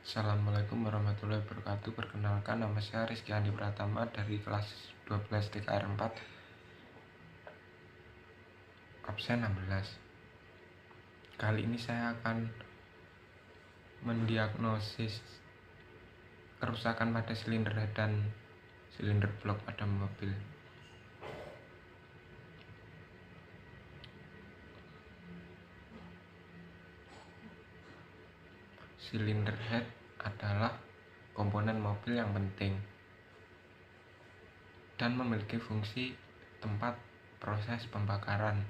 Assalamualaikum warahmatullahi wabarakatuh. Perkenalkan, nama saya Rizky Andi Pratama dari kelas 12 TKR 4 absen 16. Kali ini saya akan mendiagnosis kerusakan pada silinder head dan silinder blok pada mobil. Silinder head adalah komponen mobil yang penting dan memiliki fungsi tempat proses pembakaran.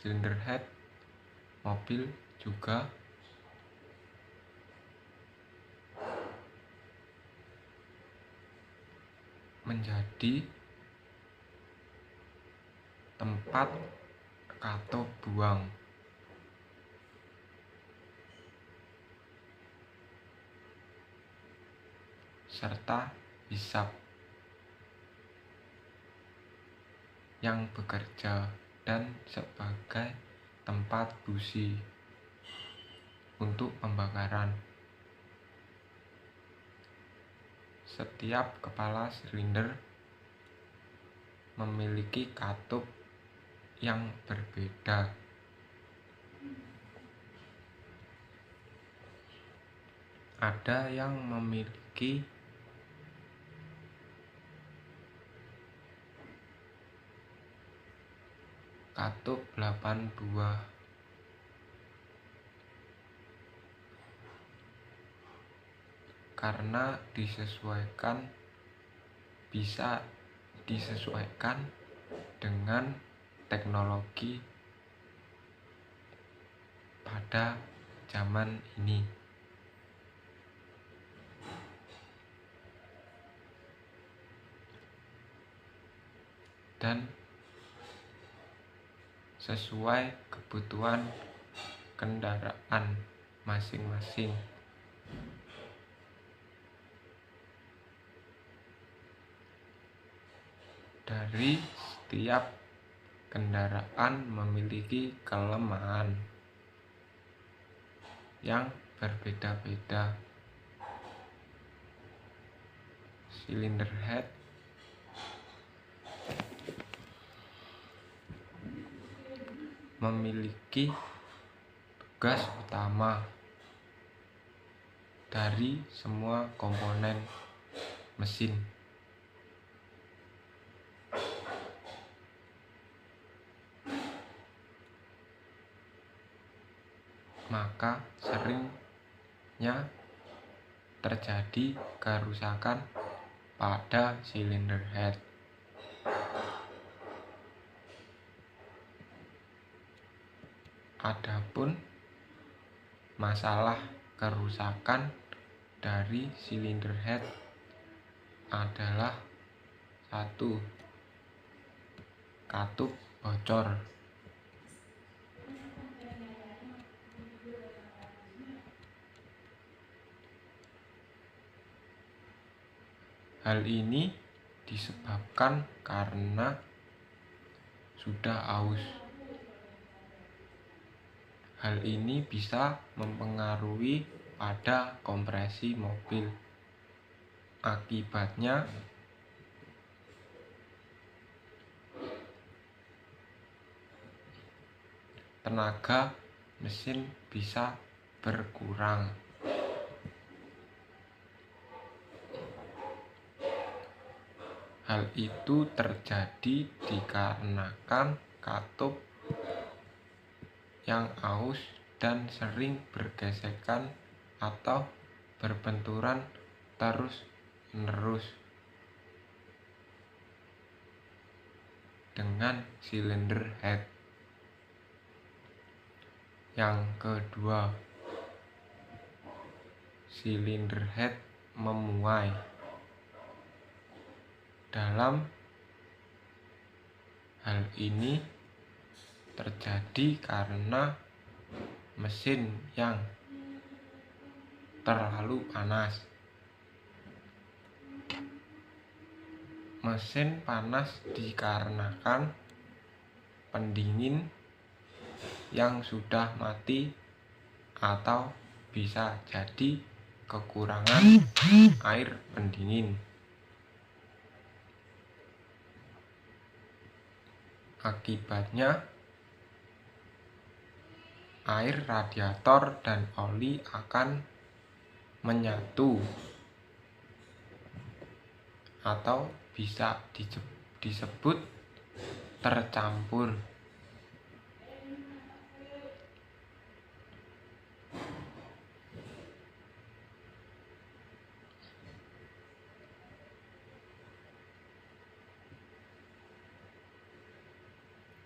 Silinder head mobil juga menjadi tempat katup buang serta hisap yang bekerja dan sebagai tempat busi untuk pembakaran. Setiap kepala silinder memiliki katup yang berbeda. Ada yang memiliki katup 8 buah. Karena bisa disesuaikan dengan teknologi pada zaman ini. Dan sesuai kebutuhan kendaraan masing-masing. Dari setiap kendaraan memiliki kelemahan yang berbeda-beda. Silinder head memiliki tugas utama dari semua komponen mesin. Maka seringnya terjadi kerusakan pada silinder head. Adapun masalah kerusakan dari silinder head adalah 1. Katup bocor. Hal ini disebabkan karena sudah aus. Hal ini bisa mempengaruhi pada kompresi mobil. Akibatnya tenaga mesin bisa berkurang. Hal itu terjadi dikarenakan katup yang aus dan sering bergesekan atau berbenturan terus-menerus dengan silinder head. Yang kedua, silinder head memuai. Dalam hal ini terjadi karena mesin yang terlalu panas. Mesin panas dikarenakan pendingin yang sudah mati atau bisa jadi kekurangan air pendingin. Akibatnya, air radiator dan oli akan menyatu atau bisa disebut tercampur.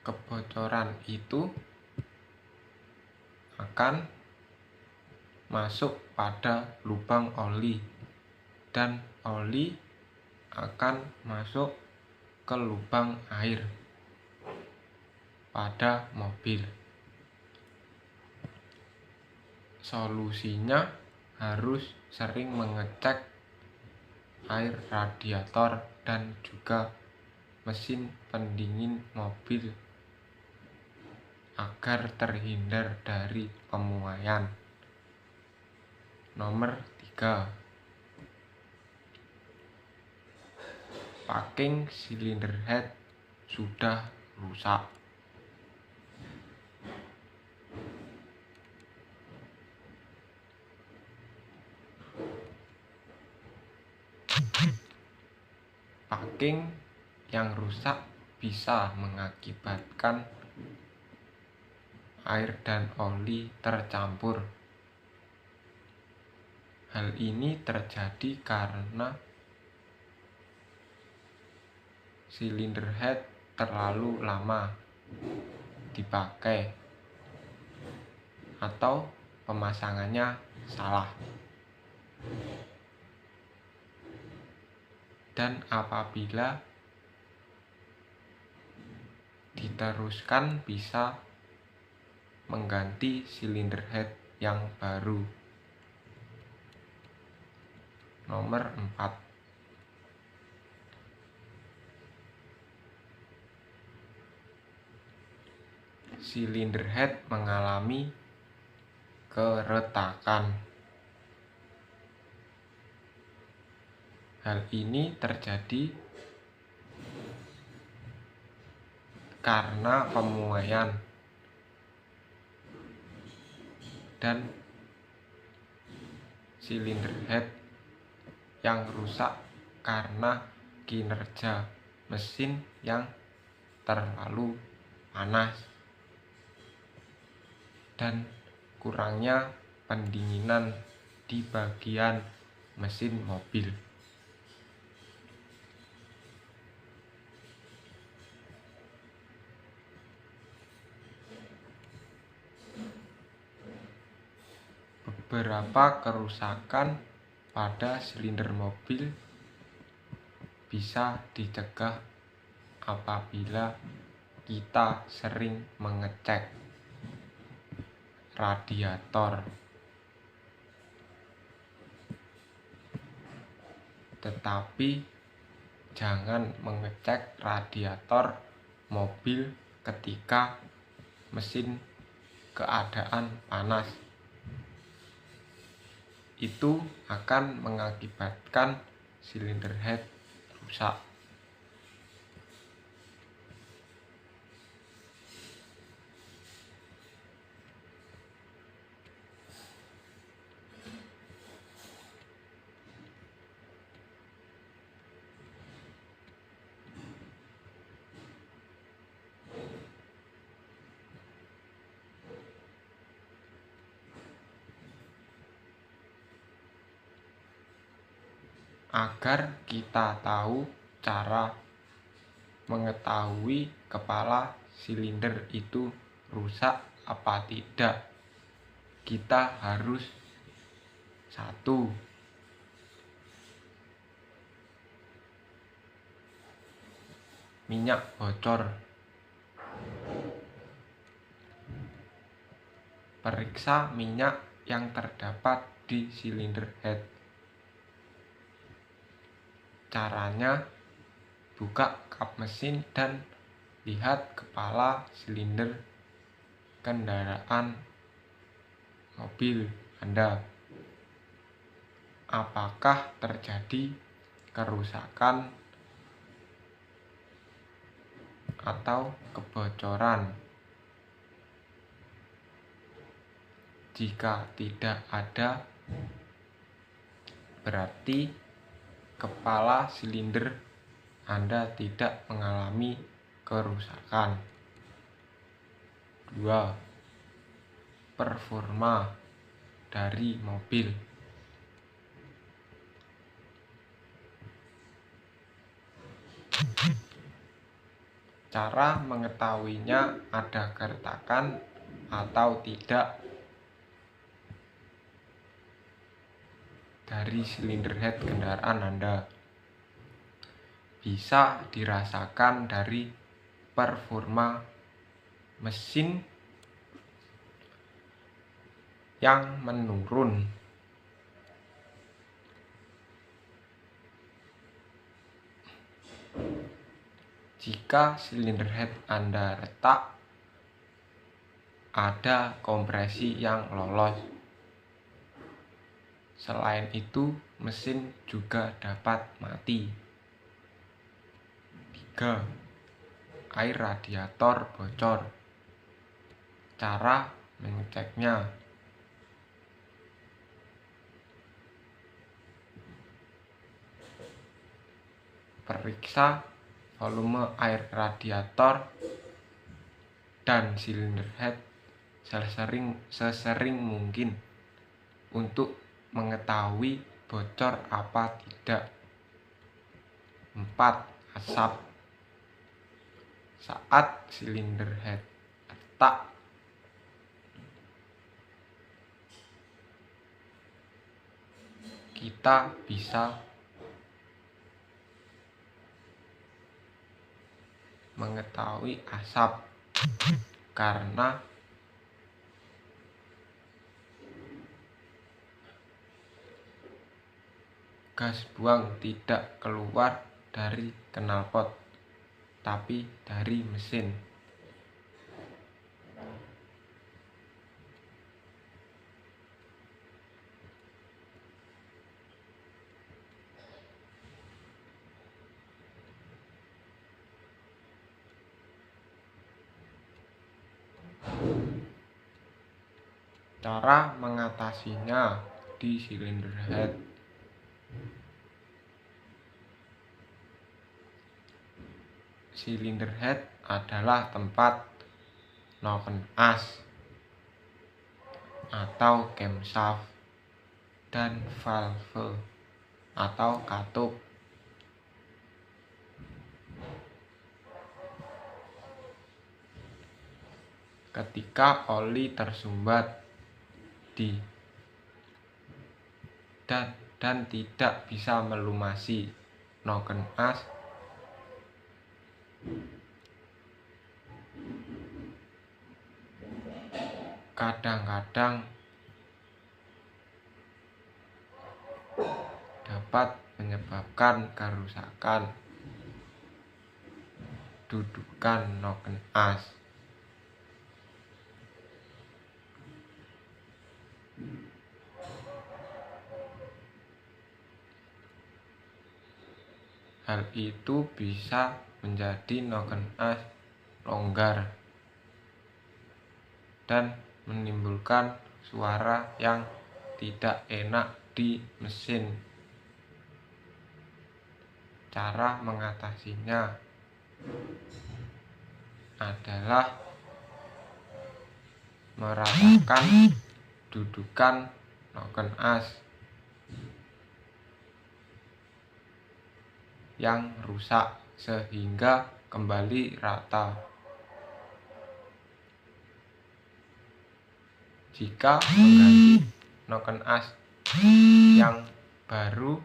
Kebocoran itu akan masuk pada lubang oli dan oli akan masuk ke lubang air pada mobil. Solusinya harus sering mengecek air radiator dan juga mesin pendingin mobil agar terhindar dari pemuaian. Nomor 3. Packing silinder head sudah rusak. Packing yang rusak bisa mengakibatkan air dan oli tercampur. Hal ini terjadi karena silinder head terlalu lama dipakai atau pemasangannya salah. Dan apabila diteruskan bisa mengganti silinder head yang baru. Nomor 4. Silinder head mengalami keretakan. Hal ini terjadi karena pemuaian dan silinder head yang rusak karena kinerja mesin yang terlalu panas dan kurangnya pendinginan di bagian mesin mobil. Beberapa kerusakan pada silinder mobil bisa dicegah apabila kita sering mengecek radiator. Tetapi jangan mengecek radiator mobil ketika mesin keadaan panas. Itu akan mengakibatkan silinder head rusak. Agar kita tahu cara mengetahui kepala silinder itu rusak apa tidak, kita harus 1. Minyak bocor. Periksa minyak yang terdapat di silinder head. Caranya, buka kap mesin dan lihat kepala silinder kendaraan mobil Anda. Apakah terjadi kerusakan atau kebocoran? Jika tidak ada, berarti kepala silinder Anda tidak mengalami kerusakan. 2. Performa dari mobil. Cara mengetahuinya ada keretakan atau tidak dari silinder head kendaraan Anda bisa dirasakan dari performa mesin yang menurun. Jika silinder head Anda retak, ada kompresi yang lolos. Selain itu, mesin juga dapat mati. 3. Air radiator bocor. Cara mengeceknya: periksa volume air radiator dan silinder head sesering mungkin untuk mengetahui bocor apa tidak. 4. Asap. Saat silinder head retak, kita bisa mengetahui asap karena gas buang tidak keluar dari knalpot, tapi dari mesin. Cara mengatasinya di silinder head: silinder head adalah tempat noken as atau camshaft dan valve atau katup. Ketika oli tersumbat dan tidak bisa melumasi noken as, kadang-kadang dapat menyebabkan kerusakan dudukan noken as. Hal itu bisa menjadi noken as longgar dan menimbulkan suara yang tidak enak di mesin. Cara mengatasinya adalah meratakan dudukan noken as yang rusak sehingga kembali rata. Jika mengganti noken as yang baru,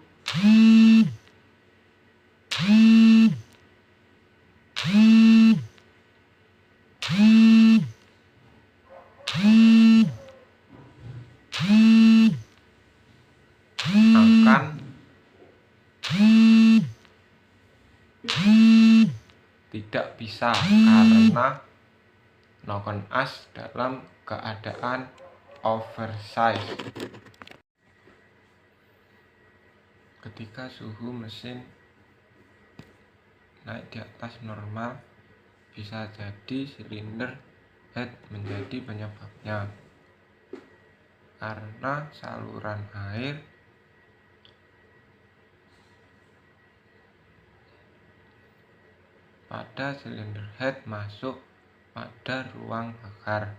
akan tidak bisa karena noken as dalam keadaan oversize. Ketika suhu mesin naik di atas normal, bisa jadi silinder head menjadi penyebabnya, karena saluran air pada silinder head masuk pada ruang bakar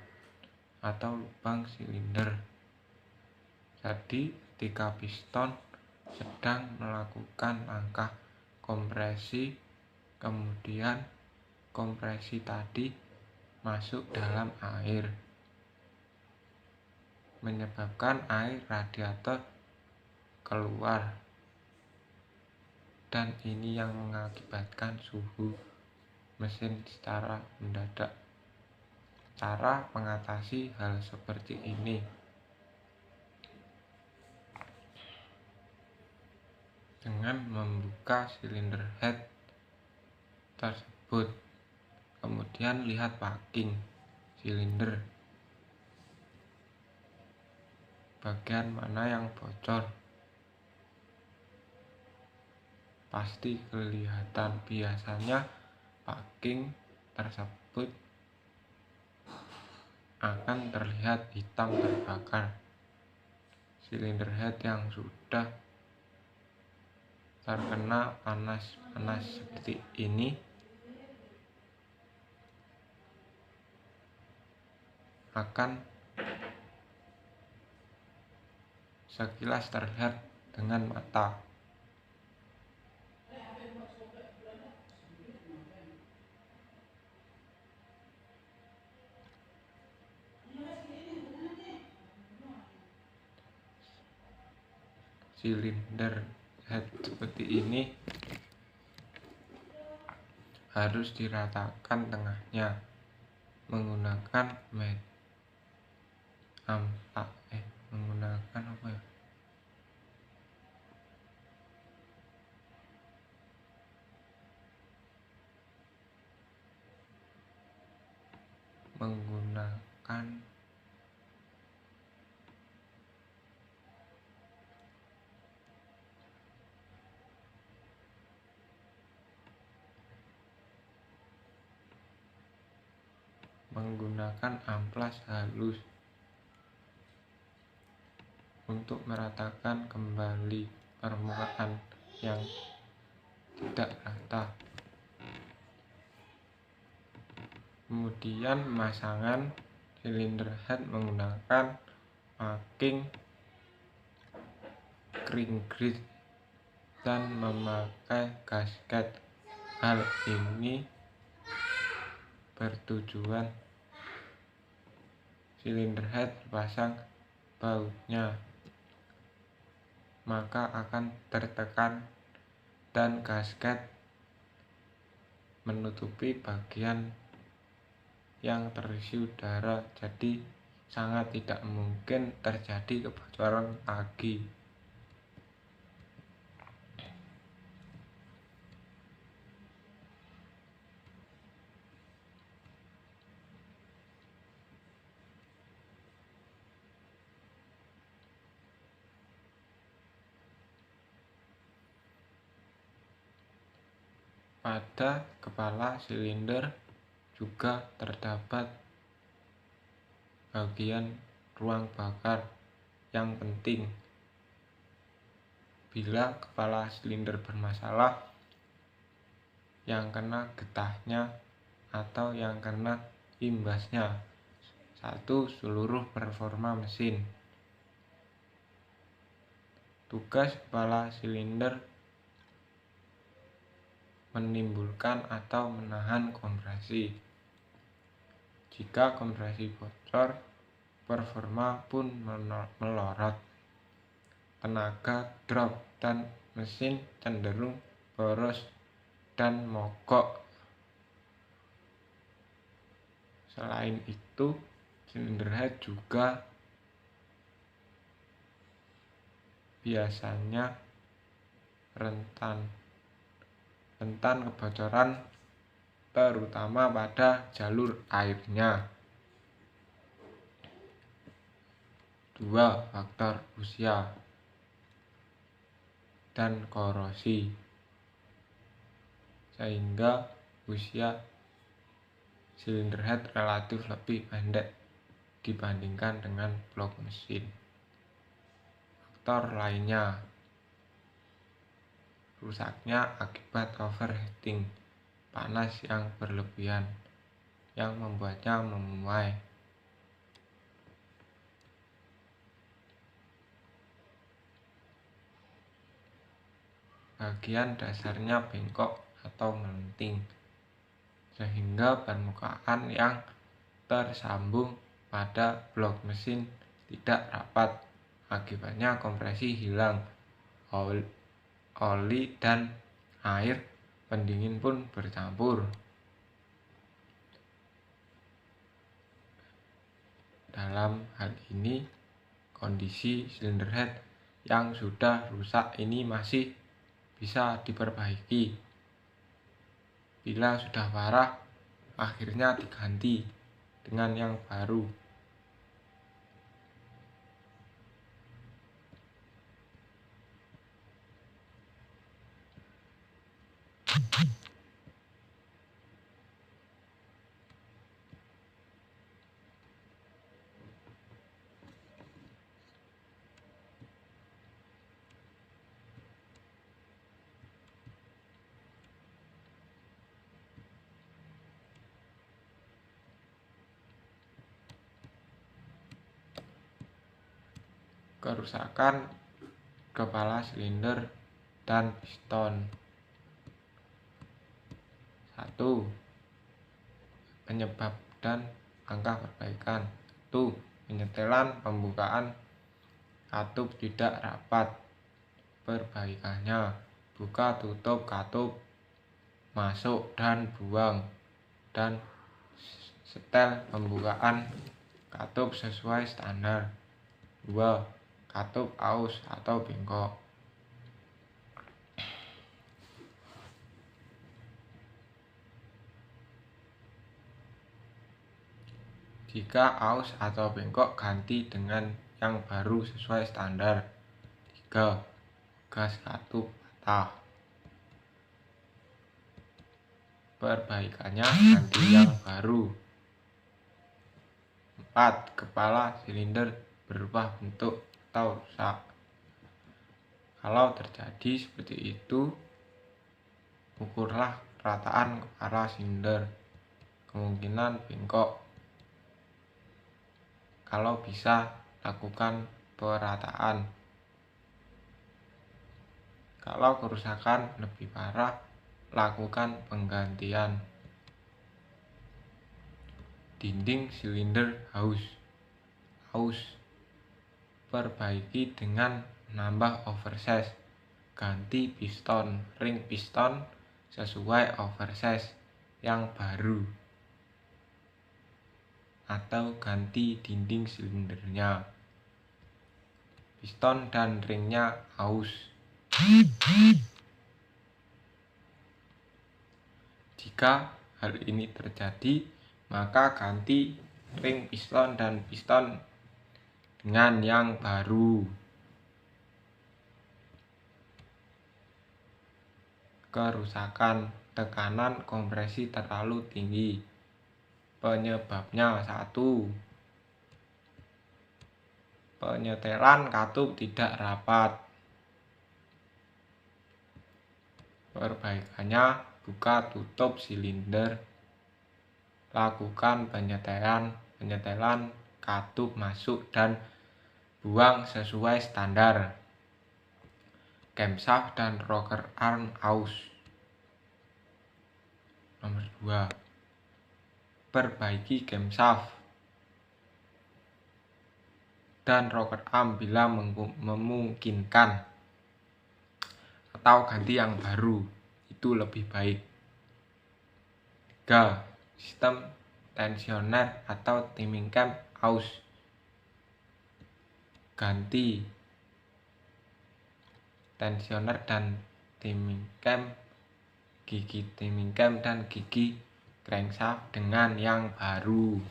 atau lubang silinder. Jadi ketika piston sedang melakukan langkah kompresi, kemudian kompresi tadi masuk dalam air, menyebabkan air radiator keluar, dan ini yang mengakibatkan suhu mesin secara mendadak. Cara mengatasi hal seperti ini dengan membuka silinder head tersebut, kemudian lihat packing silinder, bagian mana yang bocor. Pasti kelihatan, biasanya packing tersebut akan terlihat hitam terbakar. Silinder head yang sudah terkena panas-panas seperti ini akan sekilas terlihat dengan mata. Silinder head seperti ini harus diratakan tengahnya menggunakan menggunakan amplas halus untuk meratakan kembali permukaan yang tidak rata. Kemudian pemasangan silinder head menggunakan packing crank grid dan memakai gasket. Hal ini bertujuan silinder head terpasang bautnya, maka akan tertekan dan gasket menutupi bagian yang terisi udara, jadi sangat tidak mungkin terjadi kebocoran lagi. Pada kepala silinder juga terdapat bagian ruang bakar yang penting. Bila kepala silinder bermasalah, yang kena getahnya atau yang kena imbasnya, satu, seluruh performa mesin. Tugas kepala silinder menimbulkan atau menahan kompresi. Jika kompresi bocor, performa pun melorot, tenaga drop, dan mesin cenderung boros dan mogok. Selain itu, silinder head juga biasanya rentan kebocoran, terutama pada jalur airnya. 2. Faktor usia dan korosi, sehingga usia silinder head relatif lebih pendek dibandingkan dengan blok mesin. Faktor lainnya, rusaknya akibat overheating, panas yang berlebihan yang membuatnya memuai. Bagian dasarnya bengkok atau melenting, sehingga permukaan yang tersambung pada blok mesin tidak rapat. Akibatnya kompresi hilang, oli dan air pendingin pun bercampur. Dalam hal ini, kondisi silinder head yang sudah rusak ini masih bisa diperbaiki. Bila sudah parah, akhirnya diganti dengan yang baru. Kerusakan kepala silinder dan piston. 1. Penyebab dan langkah perbaikan. 1. Penyetelan pembukaan katup tidak rapat. Perbaikannya, buka tutup katup, masuk dan buang, dan setel pembukaan katup sesuai standar. 2. Katup aus atau bengkok. Jika aus atau bengkok, ganti dengan yang baru sesuai standar. 3. Gas katup patah. Perbaikannya, ganti yang baru. 4. Kepala silinder berubah bentuk atau rusak. Kalau terjadi seperti itu, ukurlah rataan kepala silinder. Kemungkinan bengkok. Kalau bisa, lakukan perataan. Kalau kerusakan lebih parah, lakukan penggantian. Dinding silinder aus. Perbaiki dengan nambah oversize. Ganti piston, ring piston sesuai oversize yang baru, atau ganti dinding silindernya. Piston dan ringnya aus. Jika hal ini terjadi, maka ganti ring piston dan piston dengan yang baru. Kerusakan, tekanan kompresi terlalu tinggi. Penyebabnya, 1. Penyetelan katup tidak rapat. Perbaikannya, buka tutup silinder. Lakukan penyetelan katup masuk dan buang sesuai standar. Camshaft dan rocker arm aus. Nomor 2. Perbaiki camshaft dan rocker arm bila memungkinkan, atau ganti yang baru, itu lebih baik. 3. Sistem tensioner atau timing cam aus. Ganti tensioner dan timing cam, gigi timing cam dan gigi crankshaft dengan yang baru.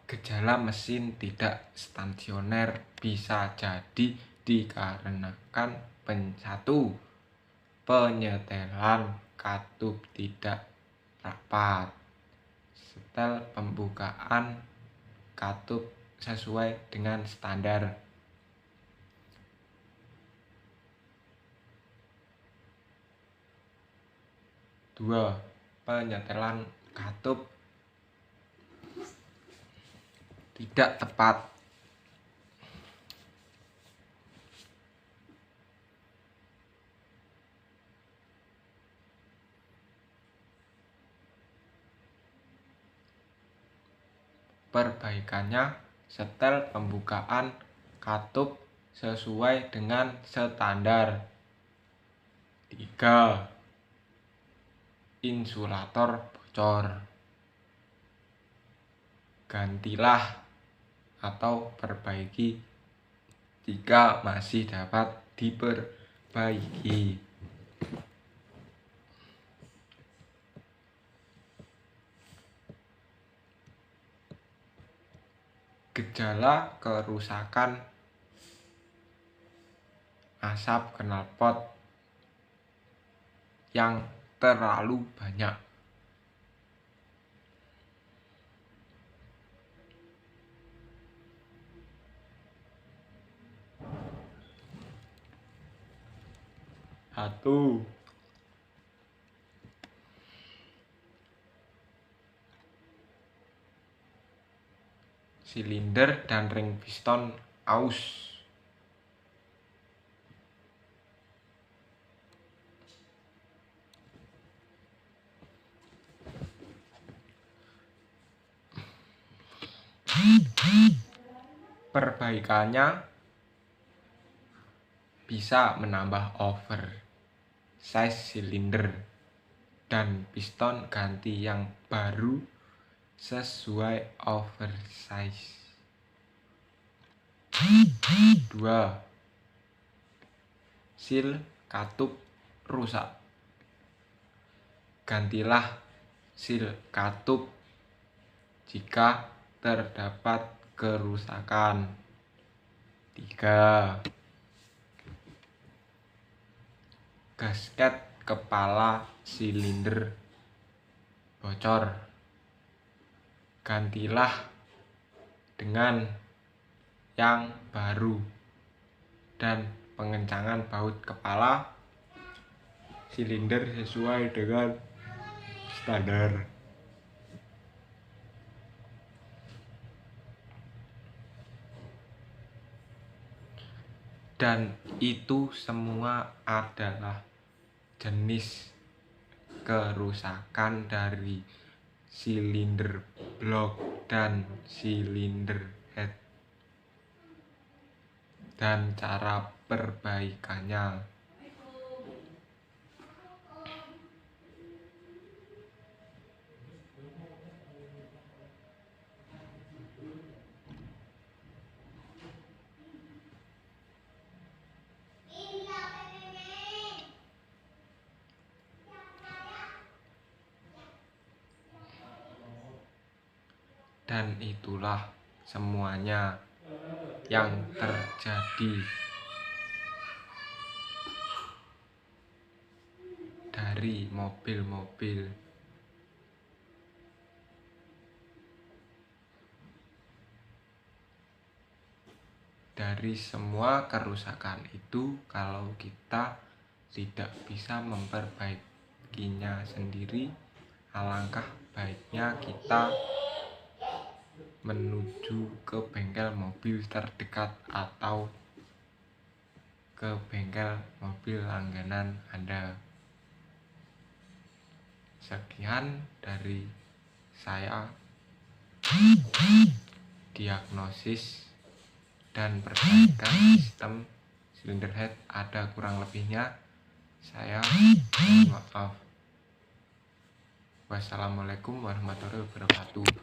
Gejala mesin tidak stasioner bisa jadi dikarenakan satu, penyetelan katup tidak rapat, setel pembukaan katup sesuai dengan standar. 2. Penyetelan katup tidak tepat. Perbaikannya, setel pembukaan katup sesuai dengan standar. 3. Insulator bocor. Gantilah atau perbaiki jika masih dapat diperbaiki. Gejala kerusakan asap knalpot yang terlalu banyak. Satu, silinder dan ring piston aus. Perbaikannya bisa menambah oversize silinder dan piston, ganti yang baru sesuai oversize. 2. Seal katup rusak. Gantilah seal katup jika terdapat kerusakan. 3. Gasket kepala silinder bocor. Gantilah dengan yang baru, dan pengencangan baut kepala silinder sesuai dengan standar. Dan itu semua adalah jenis kerusakan dari silinder blok dan silinder head, dan cara perbaikannya. Dan itulah semuanya yang terjadi dari mobil-mobil. Dari semua kerusakan itu, kalau kita tidak bisa memperbaikinya sendiri, alangkah baiknya kita menuju ke bengkel mobil terdekat atau ke bengkel mobil langganan Anda. Sekian dari saya, diagnosis dan perbaikan sistem silinder head. Ada kurang lebihnya, saya mohon maaf. Wassalamualaikum warahmatullahi wabarakatuh.